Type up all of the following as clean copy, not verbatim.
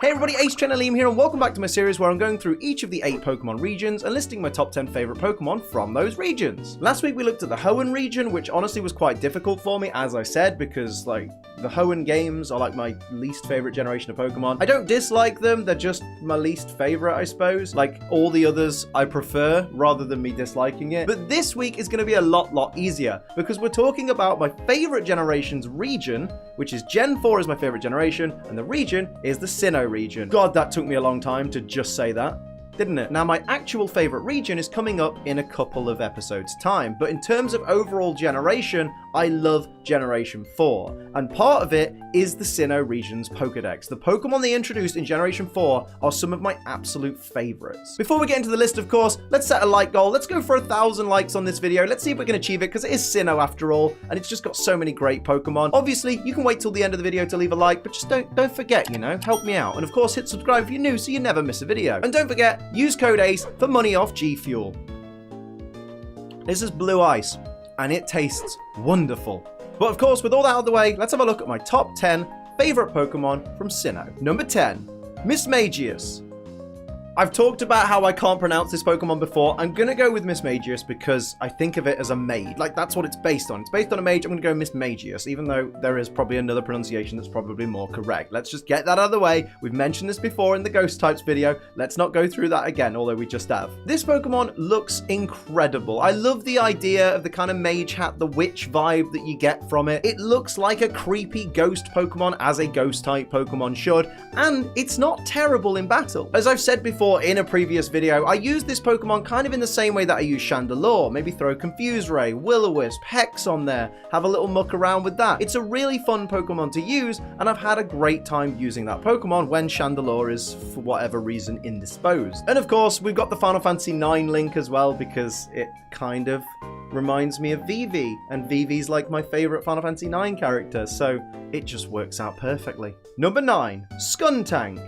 Hey everybody, Ace Trainer Liam here, and welcome back to my series where I'm going through each of the 8 Pokemon regions and listing my top 10 favorite Pokemon from those regions. Last week we looked at the Hoenn region, which honestly was quite difficult for me, as I said, because like the Hoenn games are like my least favorite generation of Pokemon. I don't dislike them, they're just my least favorite, I suppose. Like all the others I prefer rather than me disliking it. But this week is going to be a lot easier because we're talking about my favorite generation's region, which is Gen 4 is my favorite generation, and the region is the Sinnoh region. God, that took me a long time to just say that, didn't it? Now, my actual favorite region is coming up in a couple of episodes' time, but in terms of overall generation, I love Generation 4, and part of it is the Sinnoh region's Pokedex. The Pokemon they introduced in Generation 4 are some of my absolute favorites. Before we get into the list, of course, let's set a like goal. Let's go for 1,000 likes on this video. Let's see if we can achieve it, because it is Sinnoh after all, and it's just got so many great Pokemon. Obviously, you can wait till the end of the video to leave a like, but just don't forget, you know, help me out. And of course, hit subscribe if you're new so you never miss a video. And don't forget, use code ACE for money off G Fuel. This is Blue Ice, and it tastes wonderful. But of course, with all that out of the way, let's have a look at my top 10 favorite Pokemon from Sinnoh. Number 10, Mismagius. I've talked about how I can't pronounce this Pokemon before. I'm going to go with Mismagius because I think of it as a maid. Like, that's what it's based on. It's based on a mage. I'm going to go Mismagius, even though there is probably another pronunciation that's probably more correct. Let's just get that out of the way. We've mentioned this before in the Ghost Types video. Let's not go through that again, although we just have. This Pokemon looks incredible. I love the idea of the kind of mage hat, the witch vibe that you get from it. It looks like a creepy ghost Pokemon, as a ghost type Pokemon should, and it's not terrible in battle. As I've said before, in a previous video, I used this Pokemon kind of in the same way that I use Chandelure. Maybe throw Confuse Ray, Will-O-Wisp, Hex on there, have a little muck around with that. It's a really fun Pokemon to use, and I've had a great time using that Pokemon when Chandelure is, for whatever reason, indisposed. And of course, we've got the Final Fantasy IX link as well, because it kind of reminds me of Vivi, and Vivi's like my favorite Final Fantasy IX character, so it just works out perfectly. Number 9, Scum Tank.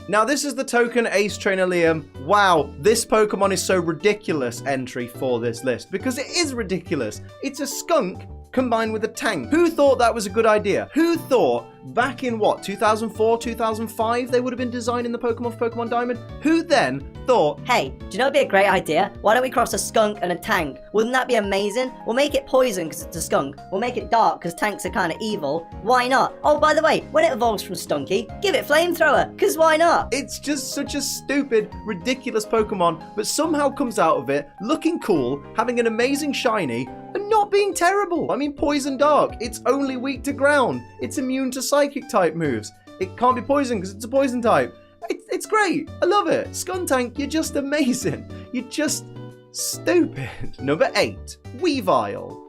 Now, this is the token Ace Trainer Liam. Wow, this Pokemon is so ridiculous entry for this list, because it is ridiculous. It's a skunk combined with a tank. Who thought that was a good idea? Who thought back in what, 2004, 2005, they would have been designing the Pokemon for Pokemon Diamond? Who then thought, hey, do you know what'd be a great idea? Why don't we cross a skunk and a tank? Wouldn't that be amazing? We'll make it poison because it's a skunk. We'll make it dark because tanks are kind of evil. Why not? Oh, by the way, when it evolves from Stunky, give it Flamethrower, because why not? It's just such a stupid, ridiculous Pokemon, but somehow comes out of it looking cool, having an amazing shiny, and not being terrible. I mean, Poison Dark, it's only weak to ground. It's immune to psychic type moves. It can't be poison because it's a poison type. It's great. I love it. Scum Tank, you're just amazing. You're just stupid. Number 8, Weavile.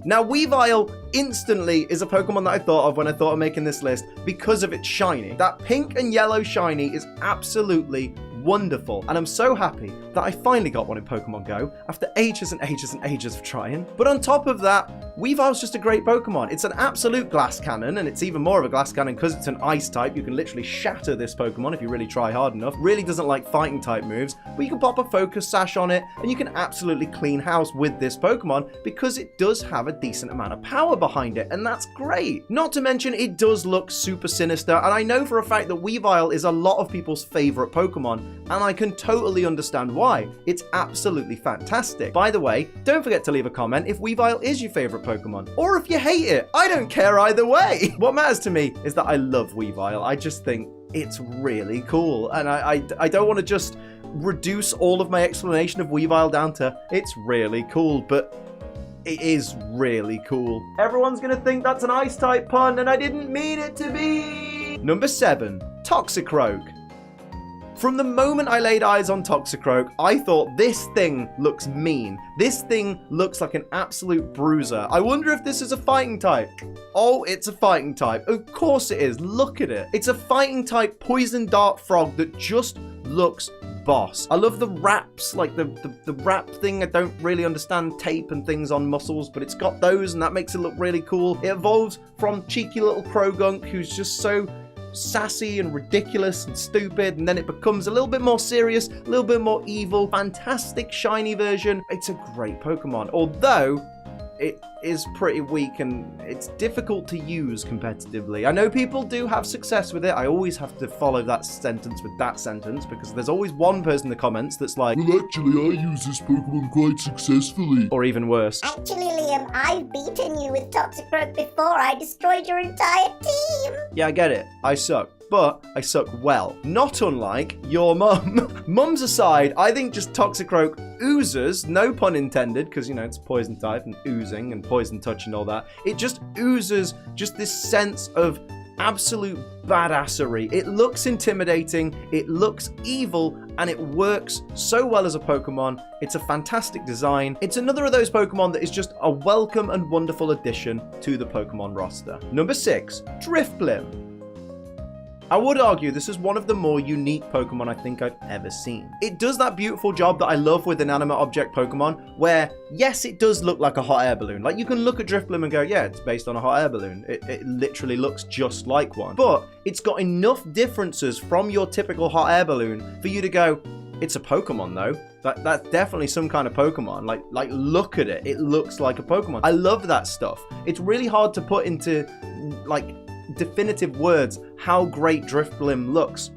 Now, Weavile instantly is a Pokemon that I thought of when I thought of making this list because of its shiny. That pink and yellow shiny is absolutely wonderful, and I'm so happy that I finally got one in Pokemon Go after ages and ages of trying. But on top of that, Weavile's just a great Pokemon. It's an absolute glass cannon, and it's even more of a glass cannon because it's an ice type. You can literally shatter this Pokemon if you really try hard enough. Really doesn't like fighting type moves, but you can pop a focus sash on it, and you can absolutely clean house with this Pokemon because it does have a decent amount of power behind it, and that's great. Not to mention, it does look super sinister, and I know for a fact that Weavile is a lot of people's favorite Pokemon, and I can totally understand why. It's absolutely fantastic. By the way, don't forget to leave a comment if Weavile is your favorite Pokemon, or if you hate it. I don't care either way. What matters to me is that I love Weavile. I just think it's really cool, and I don't want to just reduce all of my explanation of Weavile down to it's really cool, but it is really cool. Everyone's gonna think that's an ice type pun, and I didn't mean it to be. Number 7, Toxicroak. From the moment I laid eyes on Toxicroak, I thought this thing looks mean. This thing looks like an absolute bruiser. I wonder if this is a fighting type. Oh, it's a fighting type. Of course it is. Look at it. It's a fighting type poison dart frog that just looks boss. I love the wraps, like the wrap thing. I don't really understand tape and things on muscles, but it's got those, and that makes it look really cool. It evolves from cheeky little Krogunk, who's just so sassy and ridiculous and stupid, and then it becomes a little bit more serious, a little bit more evil. Fantastic shiny version. It's a great Pokemon, although it is pretty weak and it's difficult to use competitively. I know people do have success with it. I always have to follow that sentence with that sentence because there's always one person in the comments that's like, well, actually, I use this Pokemon quite successfully. Or even worse. Actually, Liam, I've beaten you with Toxicroak before. I destroyed your entire team. Yeah, I get it. I suck. But I suck well. Not unlike your mum. Mums aside, I think just Toxicroak oozes, no pun intended, because, you know, it's poison type and oozing and poison touch and all that. It just oozes just this sense of absolute badassery. It looks intimidating, it looks evil, and it works so well as a Pokemon. It's a fantastic design. It's another of those Pokemon that is just a welcome and wonderful addition to the Pokemon roster. Number 6, Drifblim. I would argue this is one of the more unique Pokemon I think I've ever seen. It does that beautiful job that I love with inanimate object Pokemon, where, yes, it does look like a hot air balloon. Like, you can look at Drifblim and go, yeah, it's based on a hot air balloon. It literally looks just like one. But it's got enough differences from your typical hot air balloon for you to go, it's a Pokemon, though. That's definitely some kind of Pokemon. Like, look at it. It looks like a Pokemon. I love that stuff. It's really hard to put into, like, definitive words how great Drifblim looks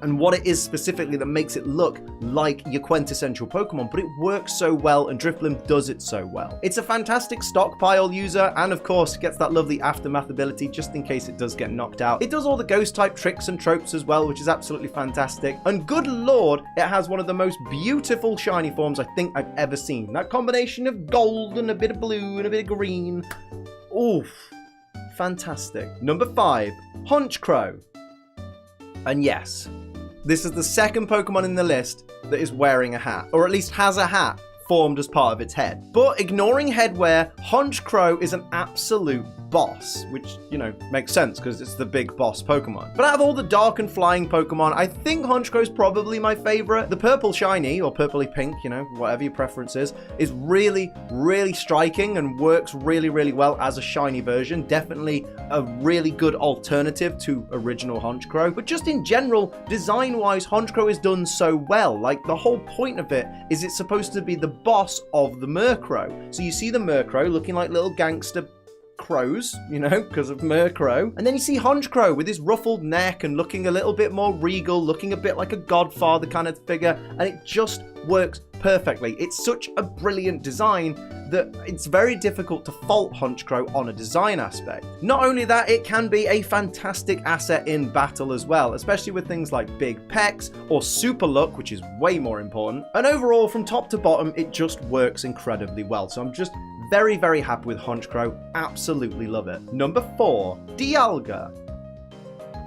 and what it is specifically that makes it look like your quintessential Pokemon, but it works so well and Drifblim does it so well. It's a fantastic stockpile user and of course gets that lovely aftermath ability just in case it does get knocked out. It does all the ghost type tricks and tropes as well, which is absolutely fantastic. And good lord, it has one of the most beautiful shiny forms I think I've ever seen. That combination of gold and a bit of blue and a bit of green. Oof. Fantastic. Number 5, hunchcrow. And yes, this is the second Pokemon in the list that is wearing a hat, or at least has a hat formed as part of its head. But ignoring headwear, hunchcrow is an absolute boss, which, you know, makes sense because it's the big boss Pokemon. But out of all the dark and flying Pokemon, I think hunchcrow's probably my favorite. The purple shiny, or purpley pink, you know, whatever your preference is really, really striking and works really, really well as a shiny version. Definitely a really good alternative to original hunchcrow. But just in general, design-wise, hunchcrow is done so well. Like, the whole point of it is it's supposed to be the boss of the Murkrow. So you see the Murkrow looking like little gangster crows, you know, because of Murkrow. And then you see hunchcrow with his ruffled neck and looking a little bit more regal, looking a bit like a godfather kind of figure, and it just works perfectly. It's such a brilliant design that it's very difficult to fault hunchcrow on a design aspect. Not only that, it can be a fantastic asset in battle as well, especially with things like big pecs or super luck, which is way more important. And overall, from top to bottom, it just works incredibly well. So I'm just very, very happy with hunchcrow. Absolutely love it. Number 4, dialga.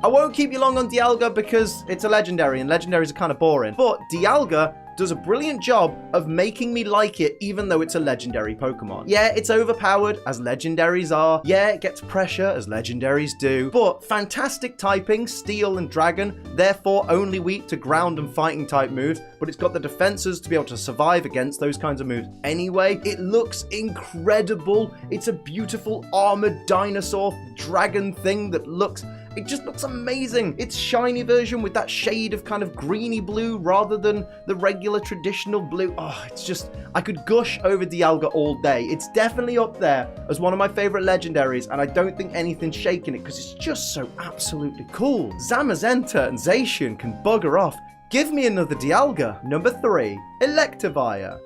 I won't keep you long on dialga because it's a legendary and legendaries are kind of boring, but dialga does a brilliant job of making me like it even though it's a legendary Pokemon. Yeah, it's overpowered, as legendaries are. Yeah, it gets pressure, as legendaries do. But fantastic typing, Steel and Dragon, therefore only weak to ground and fighting type moves, but it's got the defenses to be able to survive against those kinds of moves anyway. It looks incredible. It's a beautiful armored dinosaur dragon thing that looks... It just looks amazing. Its shiny version with that shade of kind of greeny blue rather than the regular traditional blue. Oh, it's just, I could gush over Dialga all day. It's definitely up there as one of my favorite legendaries, and I don't think anything's shaking it because it's just so absolutely cool. Zamazenta and Zacian can bugger off. Give me another Dialga. Number 3, Electivire.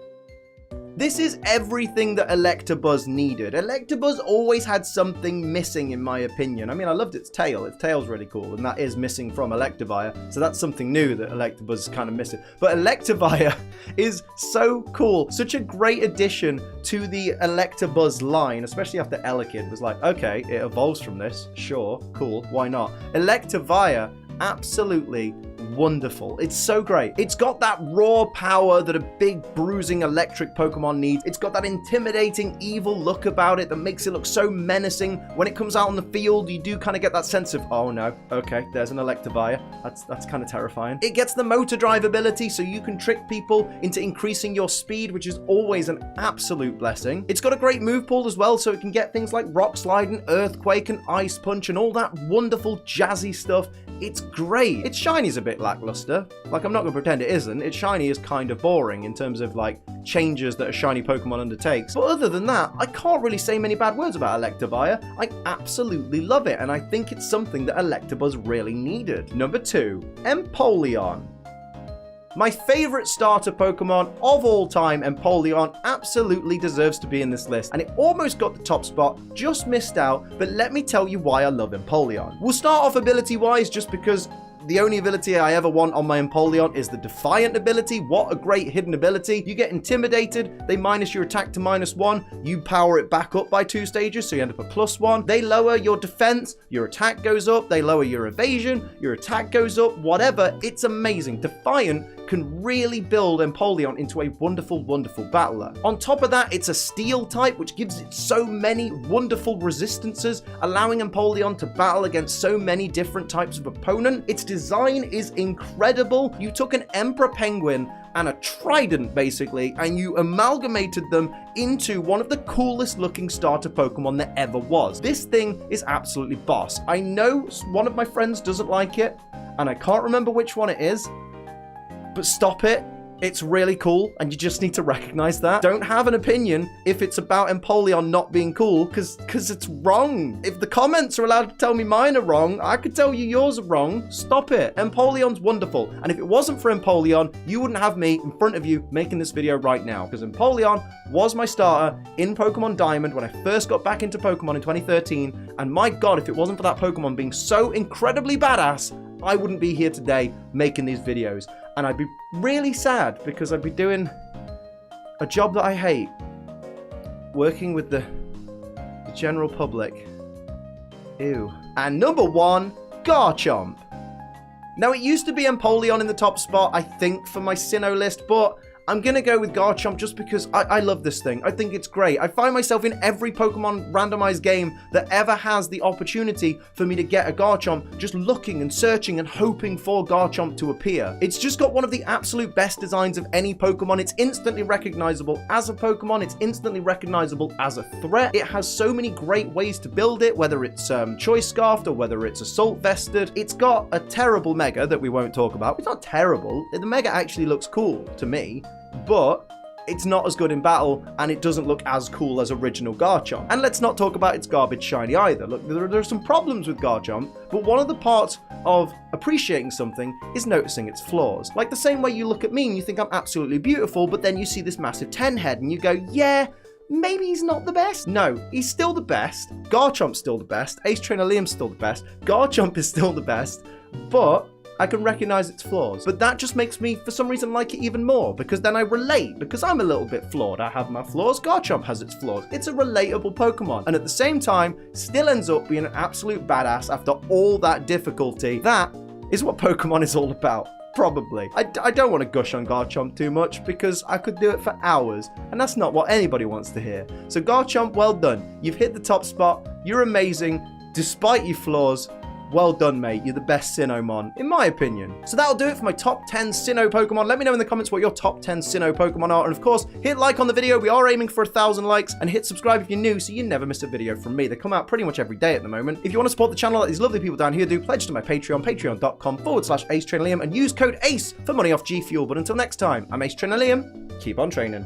This is everything that Electabuzz needed. Electabuzz always had something missing, in my opinion. I mean, I loved its tail. Its tail's really cool, and that is missing from Electivire. So that's something new that Electabuzz is kind of missing. But Electivire is so cool. Such a great addition to the Electabuzz line, especially after Elekid was like, okay, it evolves from this. Sure, cool, why not? Electivire, absolutely wonderful. It's so great. It's got that raw power that a big bruising electric Pokemon needs. It's got that intimidating evil look about it that makes it look so menacing. When it comes out on the field, you do kind of get that sense of, oh no, okay, there's an Electivire. That's kind of terrifying. It gets the motor drive ability, so you can trick people into increasing your speed, which is always an absolute blessing. It's got a great move pool as well, so it can get things like Rock Slide and Earthquake and Ice Punch and all that wonderful jazzy stuff. It's great. Its shinies are bit lackluster. Like, I'm not going to pretend it isn't. Its shiny is kind of boring in terms of, like, changes that a shiny Pokemon undertakes. But other than that, I can't really say many bad words about Electivire. I absolutely love it, and I think it's something that Electabuzz really needed. Number 2, Empoleon. My favorite starter Pokemon of all time, Empoleon, absolutely deserves to be in this list, and it almost got the top spot, just missed out, but let me tell you why I love Empoleon. We'll start off ability-wise, just because the only ability I ever want on my Empoleon is the Defiant ability. What a great hidden ability. You get intimidated, they minus your attack to -1, you power it back up by 2 stages, so you end up at +1. They lower your defense, your attack goes up, they lower your evasion, your attack goes up, whatever. It's amazing. Defiant can really build Empoleon into a wonderful, wonderful battler. On top of that, it's a steel type, which gives it so many wonderful resistances, allowing Empoleon to battle against so many different types of opponent. Its design is incredible. You took an Emperor Penguin and a Trident, basically, and you amalgamated them into one of the coolest looking starter Pokemon there ever was. This thing is absolutely boss. I know one of my friends doesn't like it, and I can't remember which one it is, but stop it. It's really cool, and you just need to recognize that. Don't have an opinion if it's about Empoleon not being cool, because it's wrong. If the comments are allowed to tell me mine are wrong, I could tell you yours are wrong. Stop it. Empoleon's wonderful, and if it wasn't for Empoleon, you wouldn't have me in front of you making this video right now, because Empoleon was my starter in Pokemon Diamond when I first got back into Pokemon in 2013, and my god, if it wasn't for that Pokemon being so incredibly badass, I wouldn't be here today making these videos. And I'd be really sad because I'd be doing a job that I hate, working with the general public. Ew. And number 1, Garchomp. Now, it used to be Empoleon in the top spot, I think, for my Sinnoh list, but I'm gonna go with Garchomp just because I love this thing. I think it's great. I find myself in every Pokemon randomized game that ever has the opportunity for me to get a Garchomp, just looking and searching and hoping for Garchomp to appear. It's just got one of the absolute best designs of any Pokemon. It's instantly recognizable as a Pokemon. It's instantly recognizable as a threat. It has so many great ways to build it, whether it's Choice Scarfed or whether it's Assault Vested. It's got a terrible Mega that we won't talk about. It's not terrible. The Mega actually looks cool to me, but it's not as good in battle, and it doesn't look as cool as original Garchomp. And let's not talk about its garbage shiny either. Look, there are some problems with Garchomp, but one of the parts of appreciating something is noticing its flaws. Like the same way you look at me and you think I'm absolutely beautiful, but then you see this massive 10 head and you go, yeah, maybe he's not the best. No, he's still the best. Garchomp's still the best. Ace Trainer Liam's still the best. Garchomp is still the best, but I can recognize its flaws. But that just makes me, for some reason, like it even more, because then I relate, because I'm a little bit flawed. I have my flaws, Garchomp has its flaws. It's a relatable Pokemon, and at the same time, still ends up being an absolute badass after all that difficulty. That is what Pokemon is all about. Probably. I don't want to gush on Garchomp too much, because I could do it for hours, and that's not what anybody wants to hear. So Garchomp, well done. You've hit the top spot. You're amazing, despite your flaws. Well done, mate. You're the best Sinnohmon, in my opinion. So that'll do it for my top 10 Sinnoh Pokemon. Let me know in the comments what your top 10 Sinnoh Pokemon are. And of course, hit like on the video. We are aiming for 1,000 likes. And hit subscribe if you're new so you never miss a video from me. They come out pretty much every day at the moment. If you want to support the channel like these lovely people down here do, pledge to my Patreon, patreon.com/AceTrainerLiam, and use code ACE for money off G Fuel. But until next time, I'm Ace Trainer Liam. Keep on training.